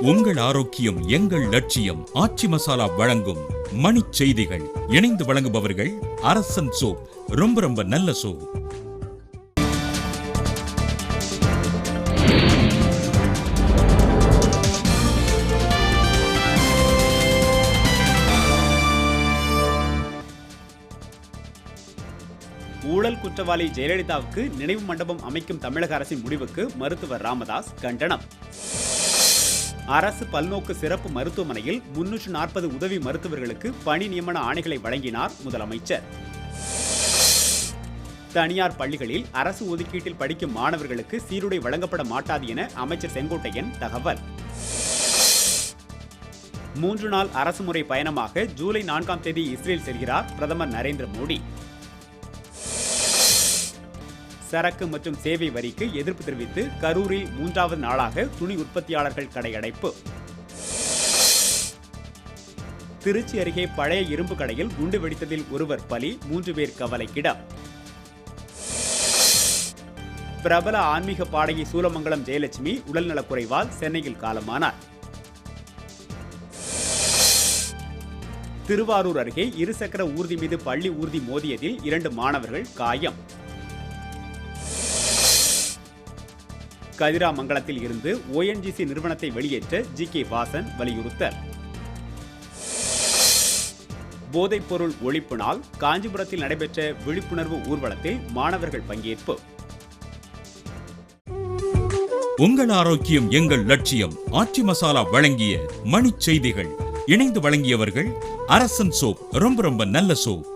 உங்கள் ஆரோக்கியம் எங்கள் லட்சியம். ஆச்சி மசாலா வழங்கும் மணிச் செய்திகள். இணைந்து வழங்குபவர்கள் அரசன் சோப். ரொம்ப நல்ல சோப். ஊழல் குற்றவாளி ஜெயலலிதாவுக்கு நினைவு மண்டபம் அமைக்கும் தமிழக அரசின் முடிவுக்கு மருத்துவர் ராமதாஸ் கண்டனம். அரசு பல்நோக்கு சிறப்பு மருத்துவமனையில் 340 உதவி மருத்துவர்களுக்கு பணி நியமன ஆணைகளை வழங்கினார் முதலமைச்சர். தனியார் பள்ளிகளில் அரசு ஒதுக்கீட்டில் படிக்கும் மாணவர்களுக்கு சீருடை வழங்கப்பட மாட்டாது என அமைச்சர் செங்கோட்டையன் தகவல். 3 நாள் அரசுமுறை பயணமாக ஜூலை 4ஆம் தேதி இஸ்ரேல் செல்கிறார் பிரதமர் நரேந்திர மோடி. சரக்கு மற்றும் சேவை வரிக்கு எதிர்ப்பு தெரிவித்து கரூரில் 3வது நாளாக துணி உற்பத்தியாளர்கள் கடை அடைப்பு. திருச்சி அருகே பழைய இரும்பு கடையில் குண்டு வெடித்ததில் ஒருவர் பலி, 3 பேர் கவலைக்கிடம். பிரபல ஆன்மீக பாடகி சூலமங்கலம் ஜெயலட்சுமி உடல்நலக்குறைவால் சென்னையில் காலமானார். திருவாரூர் அருகே இருசக்கர ஊர்தி மீது பள்ளி ஊர்தி மோதியதில் 2 மாணவர்கள் காயம். கதிராமங்கலத்தில் இருந்து ONGC நிறுவனத்தை வெளியேற்ற GK வாசன் வலியுறுத்தல். போதைப்பொருள் ஒழிப்பு நாள் காஞ்சிபுரத்தில் நடைபெற்ற விழிப்புணர்வு ஊர்வலத்தில் மாணவர்கள் பங்கேற்பு. உங்கள் ஆரோக்கியம் எங்கள் லட்சியம். ஆச்சி மசாலா வழங்கிய மணிச் செய்திகள். இணைந்து வழங்கியவர்கள் அரசன் சோப். ரொம்ப நல்ல சோப்.